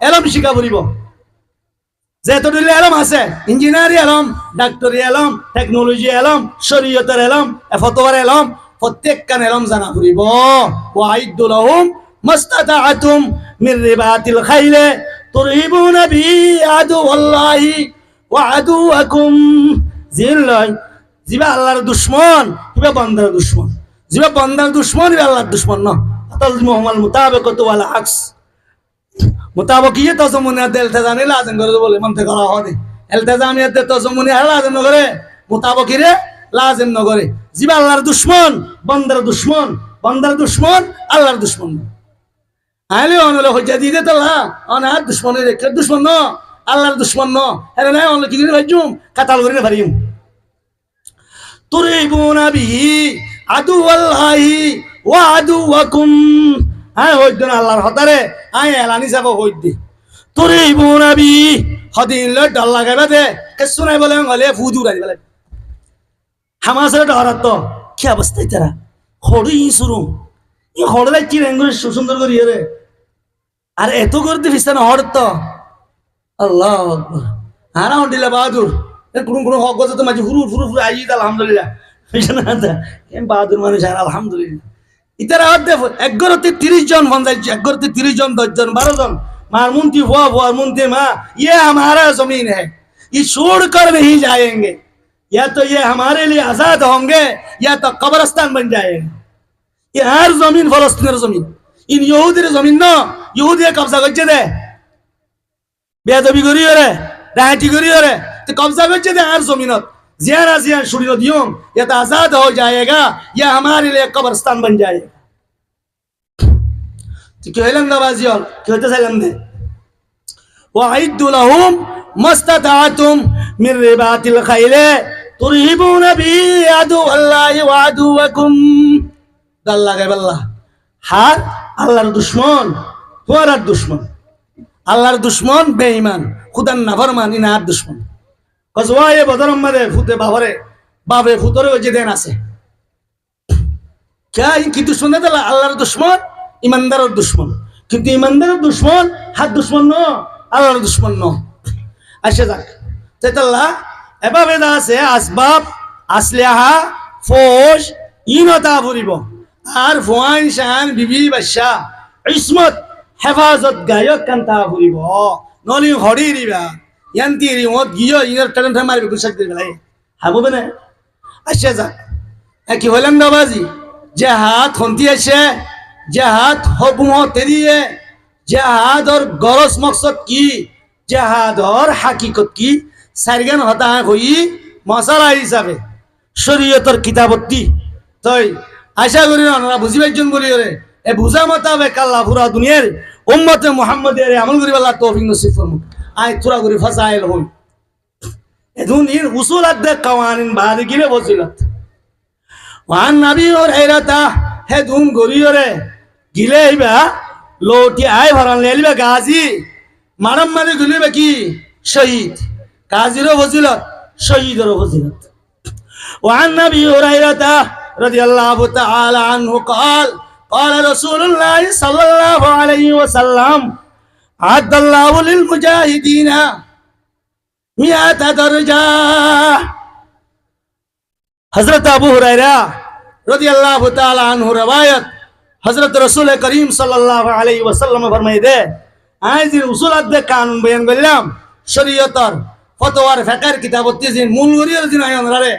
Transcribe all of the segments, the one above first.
এলম শিকা ফুরিব যেতদিন এলম আছে ইঞ্জিনিয়ারি এলম ডাক্তারি এলম টেকনোলজি এলম শরীয়তের এলম ফতোয়ার এলম প্রত্যেকখান এলম জানা ফুরিব ওয়াইদু লাহুম মাস্তাতাআতুম মিন রিবাতিল খাইলে তুরহিবুনা বিহি আদুওয়াল্লাহি ওয়া আদুওয়াকুম জিল্লাই জিবা আল্লাহর দুশমন কিবা বান্দার দুশমন জিবা বান্দার দুশমন আল্লাহর দুশমন না তালজিমুহুল মুতাবাকাতু ওয়াল আকস मुताबकियत तजमुनियत इल्तिजामी लाजिम करे बोले मनते करा होदे इल्तिजामियत तजमुनियत लाजिम न करे मुताबकिरे लाजिम न करे जिबा আল্লাহর दुश्मन बंदर दुश्मन আল্লাহর दुश्मन आले ओनले हज्जा दिदे तला अना दुश्मन रे के दुश्मन न আল্লাহর दुश्मन न हेरे ना ओनले किने भाजुम काताल करिने भारिम तुरिबुना बिही आदुवाल्लाहि वा आदुवाकुम আয় হইদন আল্লাহর হতারে আয় এলানি যাব হইদি তোরে ইবনাবি হদিন ল ডল লাগাবে দে কিছু নাই বলে গলে ফুদু রাই বলে হামাসের ডরাত তো কি অবস্থা তারা হড়ি শুরু ই হড়লাই কি রেঙ্গুরে সুন্দর করি রে আর এত করতে ফিস্তা না হড় তো আল্লাহু আকবার আরা হন্ডিলা বাহাদুর এ কোন হক গজে তো মাঝে ফুরু ফুরু ফুরু আইজি আলহামদুলিল্লাহ বুঝছেন না কেন বাহাদুর মানুষ আর আলহামদুলিল্লাহ इधर आते 11 से 30 जन बन जाए 11 से 30 जन 10 जन 12 जन मारमुंती हुआ मुंती माँ ये हमारा जमीन है ये छोड़ कर नहीं जाएंगे या तो ये हमारे लिए आजाद होंगे या तो कब्रिस्तान बन जाएगा ये हर जमीन फलस्तीन जमीन इन यहूदी जमीन ना यहूदी कब्जा करते थे बेदबी करी रे राहटी करी रे तो कब्जा करते थे हर जमीन जियारा जियार शुरू दियों ये तो आजाद हो जाएगा या हमारे लिए कब्रिस्तान बन जाएगा तो क्यों हेलन दबाजियों क्यों तो सैलम दे वाइदु लहुम मस्तताअतुम मिन रिबातिल खैले तुरहिबुना बिही आदुवल्लाहि वा आदुवकुम दल्ला के बल्ला हार अल्लाहर दुश्मन तुम्हारा दुश्मन अल्लाहर दुश्मन बेईमान खुदा नाफरमान इनार दुश्मन कजवाए बदरम मदे फुते बाबरे बाबरे फुतरे वजे देन आसे क्या इनकी दुश्मन है अल्लाहर दुश्मन ईमानदार दुश्मन किंतु ईमानदार दुश्मन हाथ दुश्मन नो अल्लाहर दुश्मन नो अच्छा जाक तेतल्ला एबा बेदा से असबाब असलिहा फौज इनता फुरिबो आर फुआन शान बिबी बच्चा इस्मत हेफाजत गायक कांता फुरिबो नली हड़ी रिबा यांतीरी मत गियो इनर टरन मारबे गुसक दे बेलाय हाबो बने अच्छा जाक কি হলেন দাবাজি জিহাদ হন্তি আছে জিহাদ হুকুম তেরিয়ে জিহাদর গরজ মকসদ কি জিহাদর হাকিকত কি সারগান হতা হই মশালা হিসাবে শরীয়তর কিতাবতি তাই আশা করি আপনারা বুঝিবার জন্য বলি রে এ বুঝা মোতাবেক আল্লাহ পুরা দুনিয়ার উম্মতে মুহাম্মাদের আমল করি আল্লাহ তৌফিক নসিব ফরমুন আয় তুরা করি ফাসাইল হই এদুন ইন উসুলাত দে কাওয়ানিন বাদে গিলে বসিলত ওয়ান নবী ওর হেরাতা হে ধুম গরিয়রে গিলে ইবা লোটি আয় ভরান লেলিবা গাজী মারাম মানে গলিবা কি শহীদ গাজীরও ফজিলত শহীদেরও ফজিলত ওয়ান নবী ওর হেরাতা রাদিয়াল্লাহু তাআলা আনহু قال قال رسول الله صلى الله عليه وسلم عد الله للمجاهدين 100 درجة हजरत अबू हुरैरा रदियल्लाहु ताला अन्हु रवायत हजरत रसूल करीम सल्लल्लाहु अलैहि वसल्लम फरमाई दे आज उसूल दे कानून बयान करलाम शरीयतर फतवार फिकर किताबत जिन मूल गरियर जिन आयन रे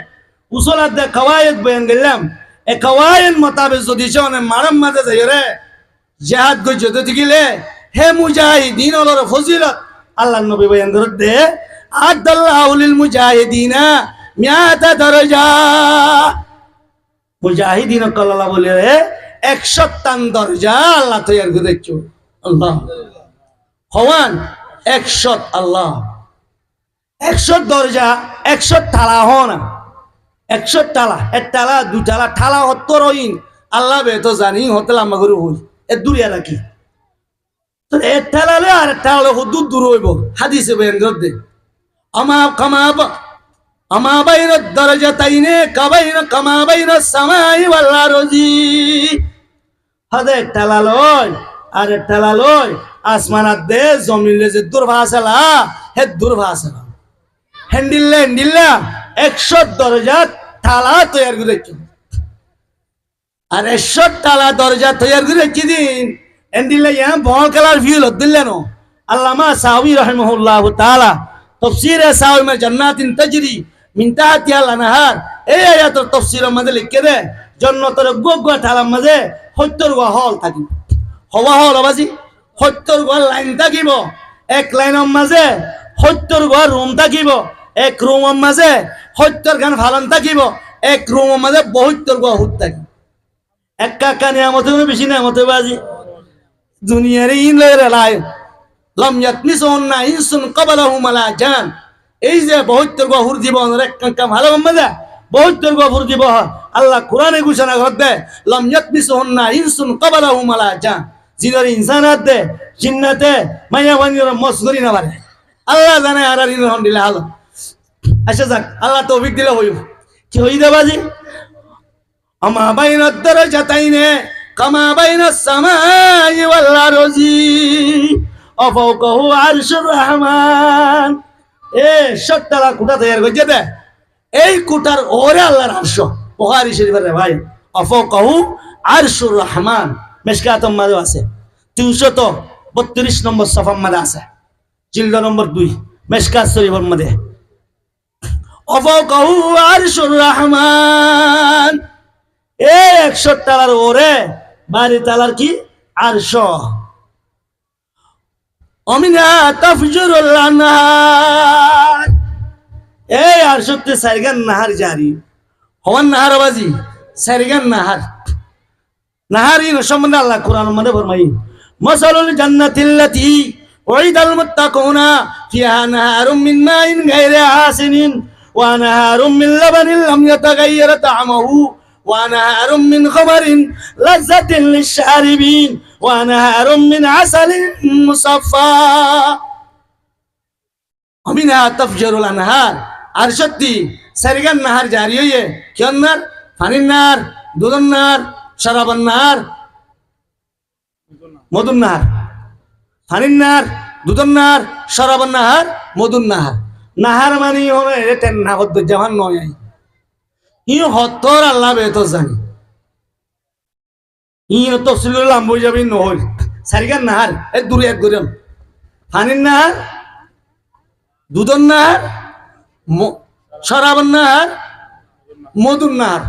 उसूल दे कवायद बयान करलाम ए कवायद मुताबिक যদি জনে মারাম মাঝে যায় রে জিহাদ গো যদি গিলে হে মুজাহিদিন ওর ফজিলত আল্লাহর নবী বয়ান করে দে আদাল্লাহু লিল মুজাহিদিনা 100 দরজা মুজাহিদিন কল্লাহ বলে 100 দরজা আল্লাহ তৈরি করে দিচ্ছো আল্লাহ হওয়ান 100 আল্লাহ 100 দরজা 100 তালা হনা 100 তালা এক তালা দুই তালা ঠালা 70 হইন আল্লাহ বে তো জানি হতে লম্বা করে হই এ দূরিয়া রাখি তো এক তালালে আর তালা হুদুদ দূর হইব হাদিসে বয়ান করে দে أما بين الدرجتين كما بين السماء والأرض هذا التلالوي আর التلالوي আসমানাত দে জমিনে যে দুর্ভাষালা হে দুর্ভাষালা হ্যান্ডিল্লা 100 দরজা তালা তৈরি করে রেখে আর 100 তালা দরজা তৈরি করে রেখে দিন হ্যান্ডিল্লা ইয়া বল কালার ভিউ দিলেন আল্লামা সাউই রাহিমাহুল্লাহ তাআলা তাফসীরে সাউই মে জান্নাতিন তাজরি মিন তাহতিহা আল-আনহার এই আয়াতের তাফসীরের মধ্যে লিখে দে জান্নাতের গোগা তালার মধ্যে 70 গা হল থাকিব হওয়া হল বাজি 70 গা লাইন থাকিব এক লাইনের মাঝে 70 গা রুম থাকিব এক রুমের মাঝে 70 গান ফালান থাকিব এক রুমের মাঝে 72 গা হুত থাকিব একা নিয়ামত বেশি নিয়ামত বাজি দুনিয়ার ইন লাই লাম ইয়াতমিসুন্না ইনসুন ক্বাবলাহুম ওয়ালা জান এই যে 72 গা হুর জীবনের একটা ভালো মজা 72 গা হুর জীব আল্লাহ কোরআনে ঘোষণা করতে লাম ইয়াতমিসুন্না ইনসুন ক্বাবলাহুম ওয়ালা জান জিনার ইনসানাত দে জিন্নাতে মায়া বানির মসগরি না পারে আল্লাহ জানে আর ইন আলহামদুলিল্লাহ আল্লাহ আচ্ছা যাক আল্লাহ তৌফিক দিলে হইব কি হই দেবাজি আমা বাইনাদ দারাজাতাইনে কামা বাইনাস সামাই ওয়াল আরজি অফাউকাহু আরশুর রহমান এ 70 তালা কুটা তৈরি করছে দে এই কুটার ওরে আল্লাহর আরশ বুখারী শরীফের ভাই অফাউকাহু আরশুর রহমান মিশকাতুল মাযে আছে 332 নম্বর সফার মধ্যে আছে জিলদ নম্বর 2 মিশকাত শরীফের মধ্যে অফাউকাহু আরশুর রহমান এ 100 তালার ওরে 12 তালার কি আরশ অমিনা তাফজুরুল আনহার এই আরশতে সারগান নাহার জারি হওয়ান নাহার বাজি সারগান নাহার ইন সম্বন্ধে আল্লাহ কোরআনের মধ্যে ফরমাই মাসালুল জান্নাতিল্লাতী উইদাল মুত্তাকুনা ফিহা নাহারুম মিন মাইন গায়রি আসিনিন ওয়া নাহারুম মিন লাবানিন লাম ইয়াতাগায়্যার তা'আমুহু ওয়া নাহারুম মিন খামারিন লাযযাতিন লিশ-শারিবিন وأنهار من عسل مصفى ومنها تفجر الأنهار أرشدتي سرقا النهار جارية كي النار فان النار دود النار شراب النار مد النار فان النار دود النار شراب النهار مد النهار نهار ماني هو تنها قد جهان نويا يو هتور الله بيتو زاني ইন তফসিল করে লাম্বই যাবি নহল সারিগান নাহার এই দূরে এক গরম ফানির নাহার দুধর নাহার শরাবর নাহার মধুর নাহার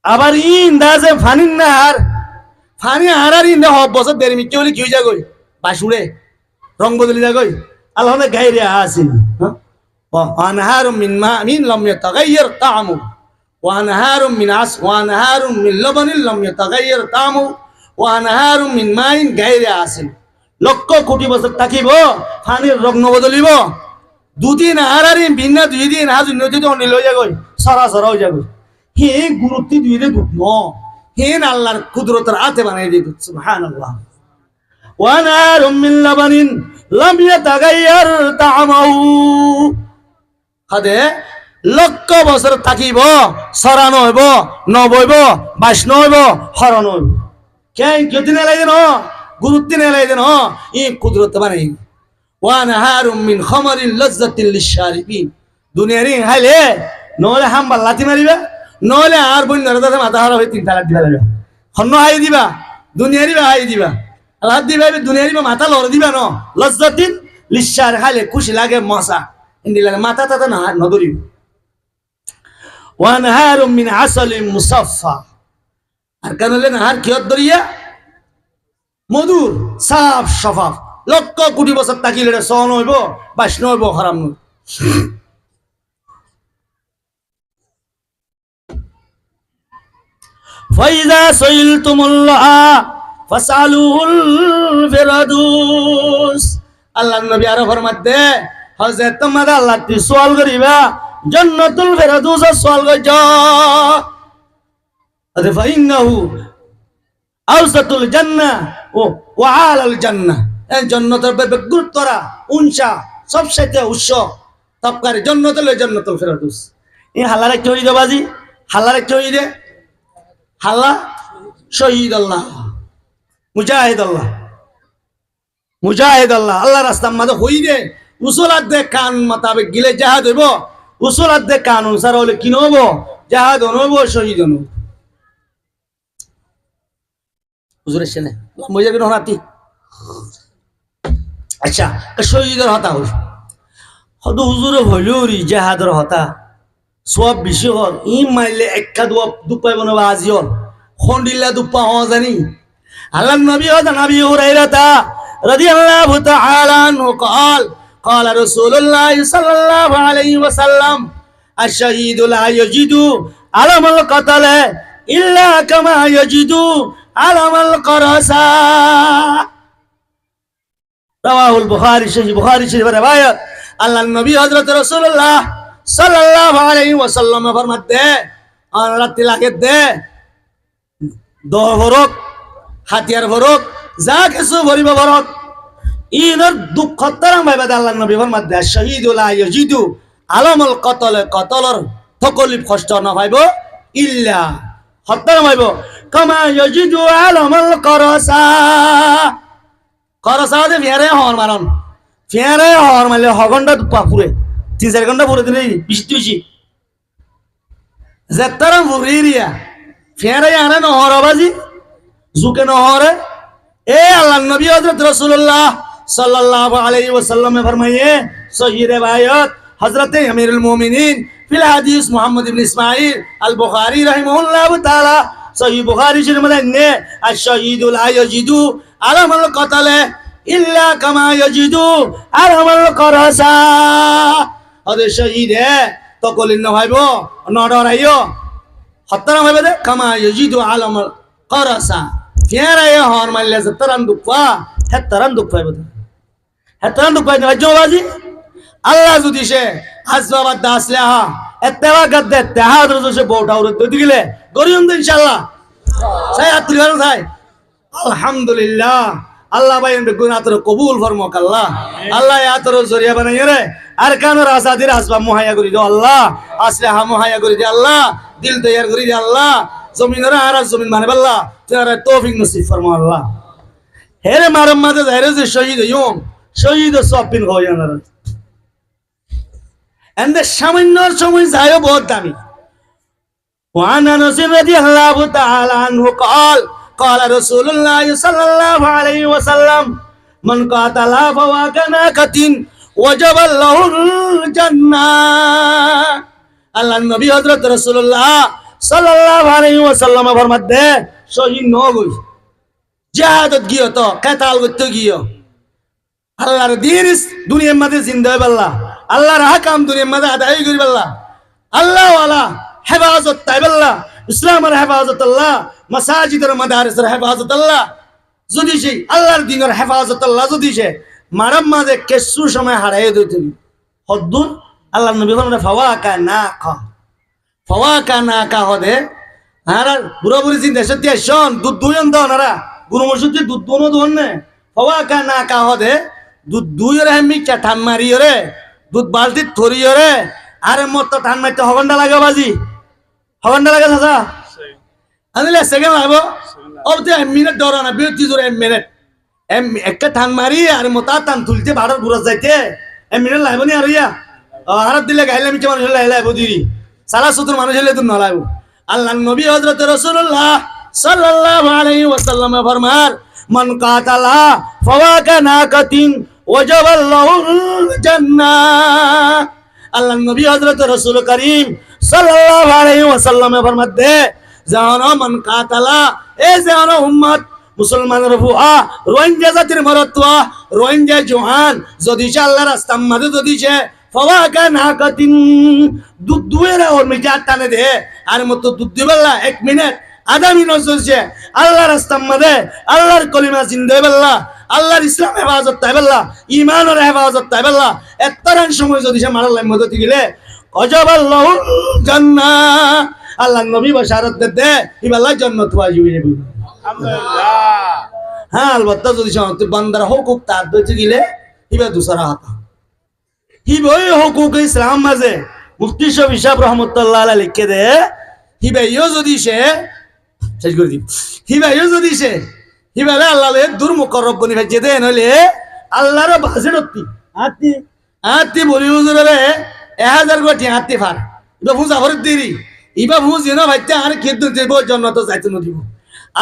আবার ইন দাসে ফানির নাহার ফানি হারার ইন দে হব বছর দেরি মিকে বলে কি হয়ে যাগই বাসুড়ে রং বদলি যাগই আল্লাহ গাইরে আসিন আনহার মিন মা মিন লাম ইয়াতাগায়্যার তা'আমু وأنهار من لبن لم يتغير طعمه وأنهار من ماء غير آسن লক্ষ কোটি বছর থাকিব পানির রং নবদলিব দুদিন আরারি বিনা দুই দিন হাজু নদী তো নিল যাগই সরাসরা হয়ে যাবে হে গুরুত্ব দুই দে দুধ ন হে আল্লাহর কুদরতের হাতে বানাই দিত সুবহানাল্লাহ وأنهار من لبن لم يتغير طعمه হাদে লক্ষ বছর থাকিব সরানো হইব নবইব বাসন হইব হরণ হইব কেন কেদিন এলাই দেন গুরুত্ব এলাই দেন ই কুদরত বানাই ওয়ানহারুম মিন খামারিন লাযযাতিল লিশ-শারিবিন দুনিয়ারি হাইলে নহলে হামবার লাথি মারিবা নহলে আর বই নরদাতে মাথা হারা হই 3 তালাক দিবা লাগবে হন্ন হাই দিবা দুনিয়ারি হাই দিবা আল্লাহ দিবা দুনিয়ারি মাথা লর দিবা ন লাযযাতিল লিশ-শার হাইলে খুশি লাগে মশা ইন্দি লাগে মাথা তাতা না নদরিব وأنهار من عسل مصفى আর কেন হলে নাহার কিয়ত দরিয়া মধুর সাফ শফাফ লক্ষ কোটি বছর তাকিলে সহন হইব বাসন হইব হারাম নই ফাইজা সাইলতুমুল্লাহ ফাসালুহুল ফিরদাউস আল্লাহর নবী আর ফরমাতে হযরত তোমরা আল্লাহ তি সওয়াল করিবা জান্নাতুল ফিরদাউস সওয়াল গজা আদে ফাইন্নাহু আওসাতুল জান্নাহ ওয়া আলাল জান্নাহ এই জান্নাতের ব্যাপারে গুরুত্বরা উনসা সবচেয়ে উচ্চ তবকারী জান্নাতুল ফিরদাউস এই হালারে কি হই দেবাজি হালারে কি হই দে হাল্লা শহীদ আল্লাহ মুজাহিদ আল্লাহ মুজাহিদ আল্লাহ আল্লাহ রাস্তার মাঝে হই দে উসুলাত দে কান মোতাবেক গিলে জাহাদ হইব উসুলাত দে কান অনুসার হলে কি নহব জাহাদ হইব শহীদ হইব হুজুরের সেনে মজা করে হনাতি আচ্ছা শহীদের হতা হই হয়তো হুজুরে হইলেও রি জাহাদের হতা সব বেশি হল ই মাইলে একা দুপাই বনবা আজি হল খন্ডিল্লা দুপা হওয়া জানি আল্লাহ নবী হতা নবী হুরাইরাতা রাদিয়াল্লাহু তাআলা আনহু قال قال رسول الله صلى الله عليه وسلم الشهيد لا يجد علم القتل الا كما يجد علم القرصا রাওয়াহুল বুখারী সহিহ বুখারী শরীফের riwayat আল্লাহ নবী হযরত রাসূলুল্লাহ সাল্লাল্লাহু আলাইহি ওয়াসাল্লাম ফরমাতে আর রাতে লাগে দে দহ ভরক হাতিয়ার ভরক যা কিছু ভরিব ভরক ইনর দুঃখ তারাং ভাইবা আল্লাহ নবী ফরমাতে শহীদুল লা ইয়াজিদু আলামুল কতল কতলর তকলিফ কষ্ট না ভাইব ইল্লা হত্যা ভাইব কামা ইয়াজিদু আলামুল করসা করসা দে ফেরে হর মারন ফেরে হর মারলে হগন্ডা দুপা পুরে 3-4 ঘন্টা পুরে দিলে বৃষ্টি হইছি যেতারাম পুরিয়া ফেরে আনে নহরবাজি জুকে নহরে এ আল্লাহ নবী হযরত রাসূলুল্লাহ সাল্লাল্লাহু আলাইহি ওয়াসাল্লাম ফরমায়ে সহিহ riwayat হযরত আমিরুল মুমিনিন ফিল হাদিস মুহাম্মদ ইবনে ইসমাঈল আল বুখারী রাহিমাহুল্লাহু তাআলা সহিহ বুখারী শরীফের মধ্যে নে আশ-শাহীদু লা ইয়াজিদু আলামাল কতলে ইল্লা কামা ইয়াজিদু আলামাল করসা ওদে শহীদ হে তকলিন না ভাইবো নডরাইও হত্তরা ভাইবে দে কামা ইয়াজিদু আলামাল করসা ফেরায় হর মারলে তরান দুপা হে তরান দুপ পাইব হে তরান দুপ পাইবে জবাজি আল্লাহ যদি সে আসবাবাদ আসলে হা এত্তেবা গদ্দে তেহাদ রজে বউটা উরে দই দিলে গরিয়ম তো ইনশাআল্লাহ সাই আতুল ভালো সাই আলহামদুলিল্লাহ আল্লাহ ভাই এমনি গুনাহ তোর কবুল ফরমাক আল্লাহ আল্লাহ ইয়া তোর জরিয়া বানাই রে আর কানোর আসাদির আসবাব মুহাইয়া করি দে আল্লাহ আসলে হা মুহাইয়া করি দে আল্লাহ দিল তৈয়ার করি দে আল্লাহ জমিনের আর জমিন মানে আল্লাহ তোর তৌফিক নসিব ফরমা আল্লাহ হেরে মারম মাঝে যাইরে যে শহীদ হইম শহীদ সপিন হইয়ানা এন্ড সামান্য সময় যায়ও বহুত দামি وعن انس رضي الله تعالى عنه قال قال رسول الله صلى الله عليه وسلم من قاتل فواكناكة وجب له الجنة আল্লাহ নবী হযরত রাসূলুল্লাহ সাল্লাল্লাহু আলাইহি ওয়াসাল্লাম ফরমাতে শহীদ ন গই জিহাদত গিয়ে তো কাতাল করতে গিয়ে আল্লাহর দ্বীন দুনিয়ার মধ্যে জিন্দা হই আল্লাহ আল্লাহর হাকাম দুনিয়ার মধ্যে আদায় করি আল্লাহ আল্লাহ ওয়ালা হেফাজত তাইব আল্লাহ ইসলামের হেফাজত আল্লাহ মাসাজিদের মাদারিসের হেফাজত আল্লাহ যদি সে আল্লাহর দ্বীনের হেফাজত আল্লাহ যদি সে মারাম মাঝে কিছু সময় হারাই দিতে হদ্দুর আল্লাহ নবী বলেন ফাওয়াকা না কা হদে আর বুড়া বুড়ি চিন্তা সত্যি শোন দুধ দুইন দাও নারা গুরু মসজিদে দুধ দোনো দোন নে ফাওয়াকা না কা হদে দুধ দুইরে আমি চাঠান মারি রে দুধ বালতি থরি রে আরে মোর তো টান মারতে হগন্ডা লাগে বাজি হগন্ডা লাগে দাদা আনিলে সেকেন্ড লাগবো অবতে মিনিট ডরা না বিরতি জোরে মিনিট একটা টান মারি আর মোতা টান তুলতে ভাড়ার বুড়া যাইতে মিনিট লাগবো নি আর ইয়া হারাত দিলে গাইলে মিছে মানুষ লাইবো দিদি সারা সত্তর মানুষ হলে তুমি নলাইবো আল্লাহ নবী হযরত রাসূলুল্লাহ সাল্লাল্লাহু আলাইহি ওয়াসাল্লাম ফরমান মান কাতালা ফাওয়াকানাকাতিন ওয়াজাবাল্লাহুল জান্নাহ আল্লাহ নবী হযরত রাসূল করিম সাল্লাল্লাহু আলাইহি ওয়াসাল্লাম ফরমাতে জানো মান কাতালা এ জানো উম্মত মুসলমানের ফুয়া রোহিঙ্গা জাতির মরত্বা রোহিঙ্গা জওয়ান যদি আল্লাহর রাস্তার মধ্যে যদি সে ফাওয়াকানাকাতিন দুধ দুয়েরা ওর মিটা টানে দে আর মত দুধ দিবেলা 1 মিনিট আধা মিনিট চলছে আল্লাহর রাস্তার মধ্যে আল্লাহর কলিমা জিন্দা বেল্লা আল্লাহর ইসলাম হেফাজত তাইবেল্লা ঈমানের হেফাজত তাইবেল্লা এতরান সময় যদি সে মারার মধ্যে গেলে অজাবাল্লাহুল জান্নাহ আল্লাহ নবী বাশারত দে ইবাল্লাহ জান্নাত ওয়াজিব যাবে আলহামদুলিল্লাহ হ্যাঁ আলবত্তা যদি সে বান্দার হুকুক তার দইতে গেলে ইবা দুসরা হাতা হিবই হুকুক ইসলাম মাঝে মুফতি সাহেব ইসাব রহমাতুল্লাহ আলাইহি লিখে দে হিবাইও যদি সে শেষ করে দি হিবাইও যদি সে হিবালে আল্লাহ দূর মুকররব বনি ভেজে দে নলে আল্লাহর বাজেট অতি আতি আতি বলি হুজুরে 1000 কোটি আতি ফার ইবা ফুজা ভরে দেরি ইবা ফুজ না ভাইতে আর কিন্তু দেব জন্য তো যাইতে নদিব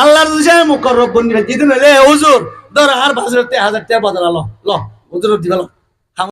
আল্লাহর দুজে মুকররব বনি দিন হলে হুজুর ধর আর বাজেট 1000 টাকা বদলালো ল হুজুর দিবালো